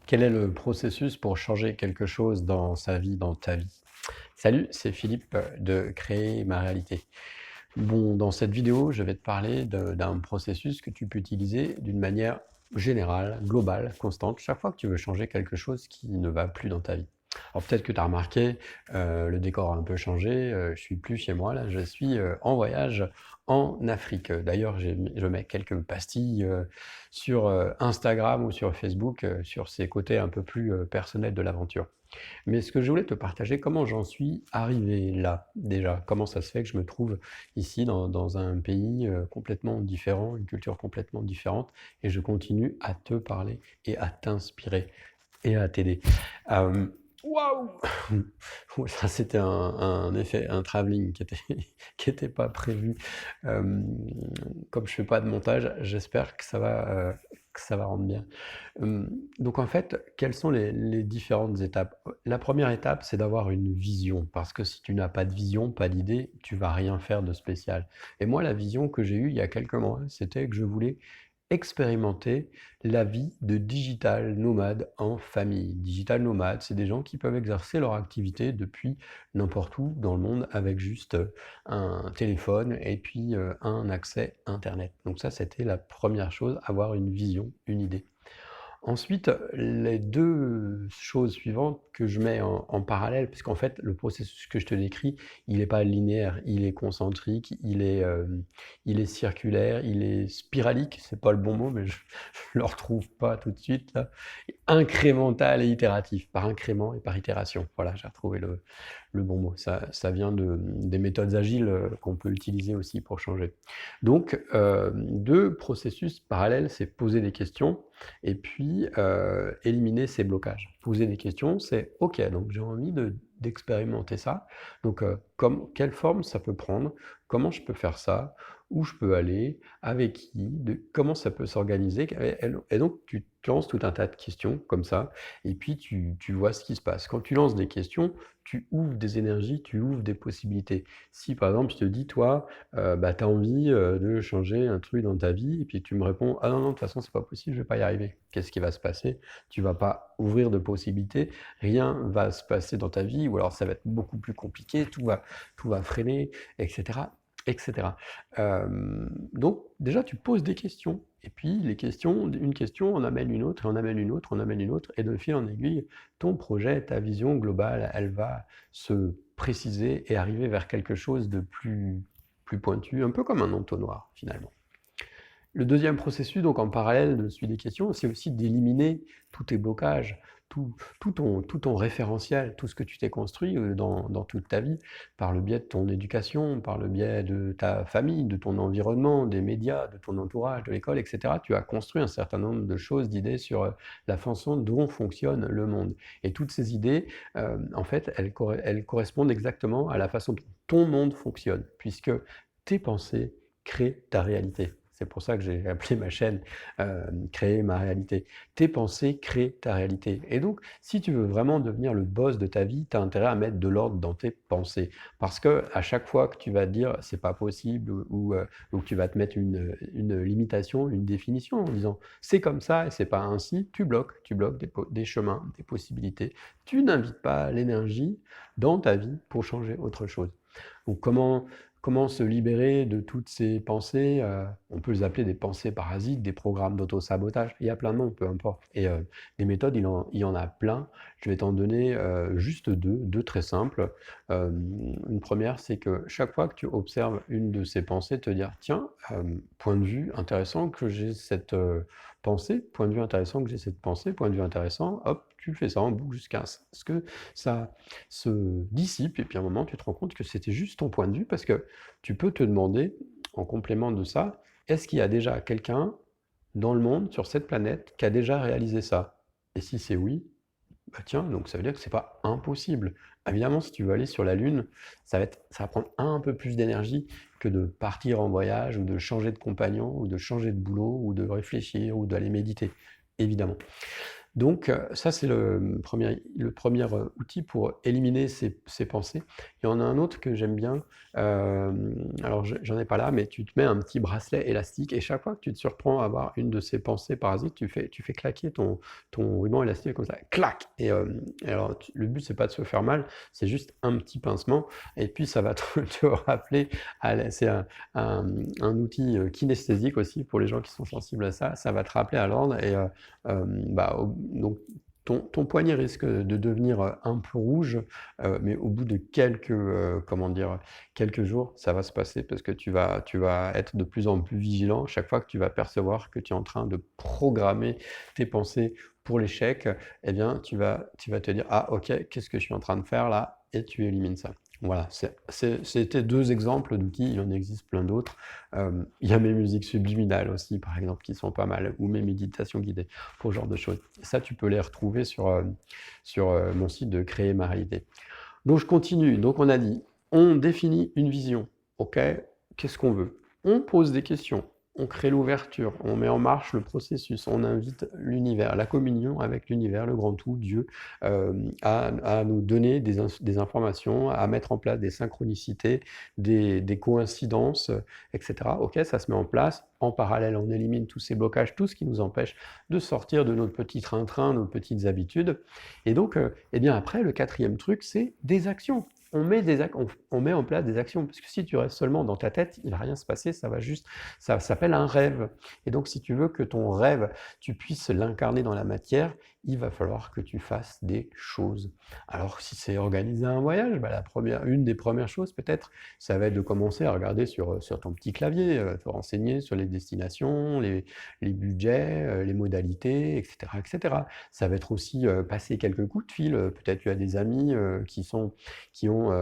Quel est le processus pour changer quelque chose dans sa vie, dans ta vie? Salut, c'est Philippe de Créer ma réalité. Bon, dans cette vidéo, je vais te parler d'un processus que tu peux utiliser d'une manière générale, globale, constante, chaque fois que tu veux changer quelque chose qui ne va plus dans ta vie. Alors peut-être que tu as remarqué, le décor a un peu changé, je suis plus chez moi là, je suis en voyage en Afrique. D'ailleurs, je mets quelques pastilles sur Instagram ou sur Facebook, sur ces côtés un peu plus personnels de l'aventure. Mais ce que je voulais te partager, comment j'en suis arrivé là, déjà. Comment ça se fait que je me trouve ici dans un pays complètement différent, une culture complètement différente, et je continue à te parler et à t'inspirer et à t'aider. Euh, Waouh! Ouais, ça c'était un effet, un travelling qui était, qui était pas prévu. Euh, Comme je fais pas de montage, j'espère que ça va rendre bien. Donc en fait, quelles sont les différentes étapes? La première étape, c'est d'avoir une vision, parce que si tu n'as pas de vision, pas d'idée, tu vas rien faire de spécial. Et moi, la vision que j'ai eue il y a quelques mois, c'était que je voulais expérimenter la vie de digital nomade en famille. Digital nomade, c'est des gens qui peuvent exercer leur activité depuis n'importe où dans le monde avec juste un téléphone et puis un accès Internet. Donc ça, c'était la première chose, avoir une vision, une idée. Ensuite, les 2 choses suivantes que je mets en parallèle, puisqu'en fait, le processus que je te décris, il n'est pas linéaire, il est concentrique, il est circulaire, il est spiralique, c'est pas le bon mot, mais je le retrouve pas tout de suite là. Incrémental et itératif, par incrément et par itération. Voilà, j'ai retrouvé le bon mot. Ça vient des méthodes agiles qu'on peut utiliser aussi pour changer. Donc, 2 processus parallèles, c'est poser des questions et puis éliminer ces blocages. Poser des questions, c'est OK, donc j'ai envie d'expérimenter ça. Donc, quelle forme ça peut prendre? Comment je peux faire ça? Où je peux aller? Avec qui? Comment ça peut s'organiser? Et donc, tu te lances tout un tas de questions comme ça, et puis tu vois ce qui se passe. Quand tu lances des questions, tu ouvres des énergies, tu ouvres des possibilités. Si par exemple, je te dis, toi, bah, tu as envie de changer un truc dans ta vie, et puis tu me réponds, ah non, non, de toute façon, c'est pas possible, je vais pas y arriver. Qu'est-ce qui va se passer? Tu vas pas ouvrir de possibilités, rien va se passer dans ta vie, ou alors ça va être beaucoup plus compliqué, tout va freiner, etc. etc. Donc déjà, tu poses des questions, et puis les questions, une question, on amène une autre, et on amène une autre, on amène une autre, et de fil en aiguille, ton projet, ta vision globale, elle va se préciser et arriver vers quelque chose de plus pointu, un peu comme un entonnoir finalement. Le deuxième processus, donc en parallèle de celui des questions, c'est aussi d'éliminer tous tes blocages, tout ton référentiel, tout ce que tu t'es construit dans toute ta vie, par le biais de ton éducation, par le biais de ta famille, de ton environnement, des médias, de ton entourage, de l'école, etc. Tu as construit un certain nombre de choses, d'idées sur la façon dont fonctionne le monde. Et toutes ces idées, en fait, elles correspondent exactement à la façon dont ton monde fonctionne, puisque tes pensées créent ta réalité. C'est pour ça que j'ai appelé ma chaîne Créer ma réalité. Tes pensées créent ta réalité. Et donc, si tu veux vraiment devenir le boss de ta vie, tu as intérêt à mettre de l'ordre dans tes pensées. Parce que à chaque fois que tu vas te dire c'est pas possible ou que tu vas te mettre une limitation, une définition en disant c'est comme ça et c'est pas ainsi, tu bloques des chemins, des possibilités. Tu n'invites pas l'énergie dans ta vie pour changer autre chose. Donc comment se libérer de toutes ces pensées, on peut les appeler des pensées parasites, des programmes d'auto-sabotage, il y a plein de noms, peu importe. Et des méthodes, il y en a plein. Je vais t'en donner juste deux très simples. Une première, c'est que chaque fois que tu observes une de ces pensées, te dire, tiens, point de vue intéressant que j'ai cette pensée, point de vue intéressant que j'ai cette pensée, point de vue intéressant, hop, tu fais ça en boucle jusqu'à ce que ça se dissipe, et puis à un moment, tu te rends compte que c'était juste ton point de vue, parce que tu peux te demander, en complément de ça, est-ce qu'il y a déjà quelqu'un dans le monde, sur cette planète, qui a déjà réalisé ça? Et si c'est oui, bah tiens, donc ça veut dire que c'est pas impossible. Évidemment, si tu veux aller sur la Lune, ça va prendre un peu plus d'énergie que de partir en voyage, ou de changer de compagnon, ou de changer de boulot, ou de réfléchir, ou d'aller méditer, évidemment. Donc ça, c'est le premier outil pour éliminer ces pensées. Il y en a un autre que j'aime bien, alors j'en ai pas là, mais tu te mets un petit bracelet élastique et chaque fois que tu te surprends à avoir une de ces pensées parasites, tu fais claquer ton ruban élastique comme ça, clac! Et alors le but, c'est pas de se faire mal, c'est juste un petit pincement et puis ça va te rappeler c'est un outil, kinesthésique aussi pour les gens qui sont sensibles à ça. Ça va te rappeler à l'ordre et donc ton poignet risque de devenir, un peu rouge, mais au bout de quelques jours, ça va se passer parce que tu vas être de plus en plus vigilant. Chaque fois que tu vas percevoir que tu es en train de programmer tes pensées pour l'échec, eh bien tu vas te dire: «Ah OK, qu'est-ce que je suis en train de faire là?» et tu élimines ça. Voilà, c'était 2 exemples d'outils, il en existe plein d'autres. Il y a mes musiques subliminales aussi, par exemple, qui sont pas mal, ou mes méditations guidées, pour ce genre de choses. Ça, tu peux les retrouver sur mon site de Créer ma réalité. Donc je continue. Donc on a dit, on définit une vision. OK, qu'est-ce qu'on veut? On pose des questions, on crée l'ouverture, on met en marche le processus, on invite l'univers, la communion avec l'univers, le grand tout, Dieu, à nous donner des informations, à mettre en place des synchronicités, des coïncidences, etc. OK, ça se met en place. En parallèle, on élimine tous ces blocages, tout ce qui nous empêche de sortir de notre petit train-train, nos petites habitudes. Et donc, eh bien après, le quatrième truc, c'est des actions. On met en place des actions, parce que si tu restes seulement dans ta tête, il ne va rien se passer, ça s'appelle un rêve. Et donc, si tu veux que ton rêve, tu puisses l'incarner dans la matière, il va falloir que tu fasses des choses. Alors, si c'est organiser un voyage, une des premières choses peut-être, ça va être de commencer à regarder sur ton petit clavier, te renseigner sur les destinations, les budgets, les modalités, etc., etc. Ça va être aussi passer quelques coups de fil. Peut-être tu as des amis qui ont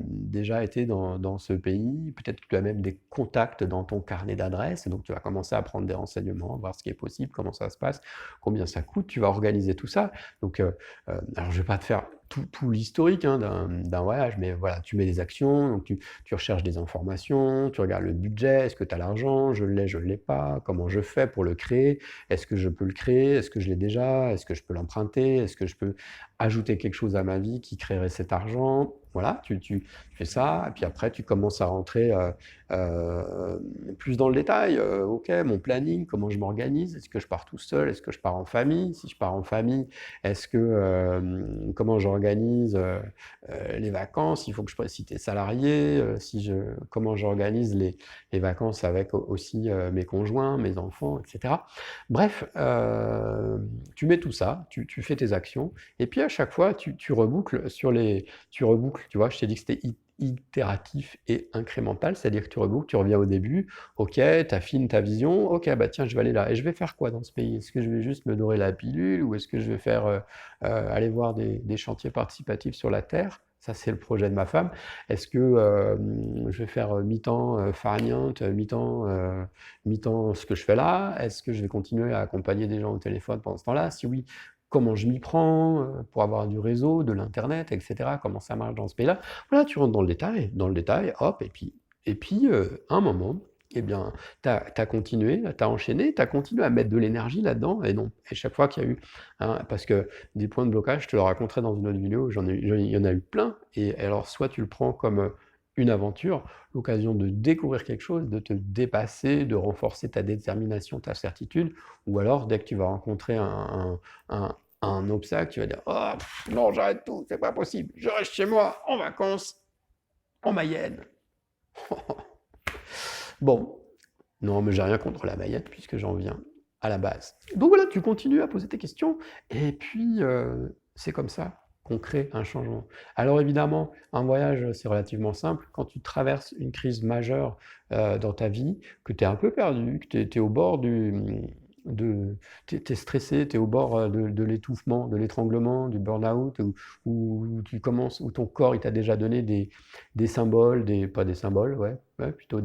déjà été dans ce pays. Peut-être que tu as même des contacts dans ton carnet d'adresses. Et donc, tu vas commencer à prendre des renseignements, voir ce qui est possible, comment ça se passe, combien ça coûte. Tu vas organiser tout ça. Donc, alors, je ne vais pas te faire tout l'historique d'un voyage, mais voilà, tu mets des actions, donc tu recherches des informations, tu regardes le budget, est-ce que tu as l'argent, je l'ai pas, comment je fais pour le créer, est-ce que je peux le créer, est-ce que je l'ai déjà, est-ce que je peux l'emprunter, est-ce que je peux ajouter quelque chose à ma vie qui créerait cet argent. Voilà, tu fais ça, et puis après tu commences à rentrer plus dans le détail. OK, mon planning, comment je m'organise, est-ce que je pars tout seul, est-ce que je pars en famille? Si je pars en famille, est-ce que comment j'organise les vacances? Il faut que je si tu es salarié, comment j'organise les vacances avec aussi mes conjoints, mes enfants, etc. Bref, tu mets tout ça, tu fais tes actions, et puis à chaque fois, tu reboucles tu vois, je t'ai dit que c'était itératif et incrémental, c'est-à-dire que tu reboucles, tu reviens au début, OK, tu affines ta vision, OK, bah tiens, je vais aller là, et je vais faire quoi dans ce pays? Est-ce que je vais juste me dorer la pilule, ou est-ce que je vais faire, aller voir des chantiers participatifs sur la terre? Ça, c'est le projet de ma femme. Est-ce que je vais faire mi-temps farniente, mi-temps ce que je fais là? Est-ce que je vais continuer à accompagner des gens au téléphone pendant ce temps-là? Si oui, comment je m'y prends pour avoir du réseau, de l'internet, etc. Comment ça marche dans ce pays-là? Voilà, tu rentres dans le détail, hop, et puis à un moment, eh bien, tu as continué, tu as enchaîné, tu as continué à mettre de l'énergie là-dedans, et non. Et chaque fois qu'il y a eu, parce que des points de blocage, je te le raconterai dans une autre vidéo, il y en a eu plein, et alors soit tu le prends comme une aventure, l'occasion de découvrir quelque chose, de te dépasser, de renforcer ta détermination, ta certitude, ou alors dès que tu vas rencontrer un obstacle, tu vas dire: «Oh non, j'arrête tout, c'est pas possible, je reste chez moi, en vacances, en Mayenne.» Bon, non, mais j'ai rien contre la Mayenne puisque j'en viens à la base. Donc voilà, tu continues à poser tes questions, et puis c'est comme ça qu'on crée un changement. Alors évidemment, un voyage, c'est relativement simple. Quand tu traverses une crise majeure dans ta vie, que tu es un peu perdu, que tu es au bord t'es stressé, tu es au bord de l'étouffement, de l'étranglement, du burn-out, où ton corps il t'a déjà donné des symboles, pas des symboles, ouais, ouais, plutôt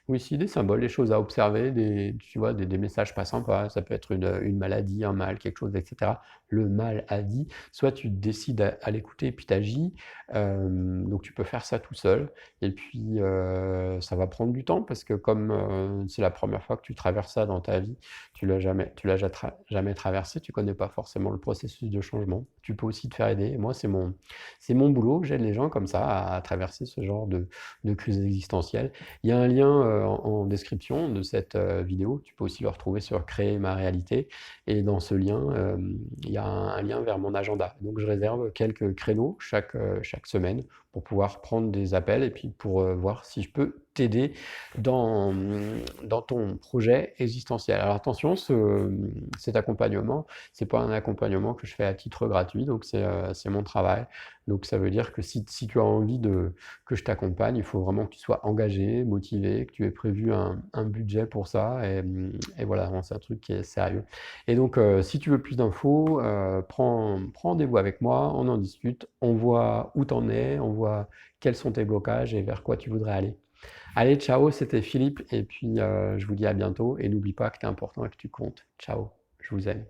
oui, si, des symboles, des choses à observer, tu vois, des messages pas sympas. Ça peut être une maladie, un mal, quelque chose, etc. Le mal a dit. Soit tu décides à l'écouter et puis tu agis. Donc tu peux faire ça tout seul. Et puis ça va prendre du temps parce que comme c'est la première fois que tu traverses ça dans ta vie, tu l'as jamais traversé, tu connais pas forcément le processus de changement. Tu peux aussi te faire aider. Et moi, c'est mon boulot. J'aide les gens comme ça à traverser ce genre de crise existentielle. Il y a un lien en description de cette vidéo. Tu peux aussi le retrouver sur Créer ma réalité. Et dans ce lien, il y a un lien vers mon agenda. Donc je réserve quelques créneaux chaque semaine pour pouvoir prendre des appels et puis pour voir si je peux t'aider dans ton projet existentiel. Alors attention, cet accompagnement, c'est pas un accompagnement que je fais à titre gratuit, donc c'est mon travail. Donc ça veut dire que si tu as envie que je t'accompagne, il faut vraiment que tu sois engagé, motivé, que tu aies prévu un budget pour ça, et voilà, vraiment, c'est un truc qui est sérieux. Et donc si tu veux plus d'infos, prends rendez-vous avec moi, on en discute, on voit où t'en es, on voit quels sont tes blocages et vers quoi tu voudrais aller. Allez, ciao, c'était Philippe, et puis je vous dis à bientôt, et n'oublie pas que tu es important et que tu comptes. Ciao, je vous aime.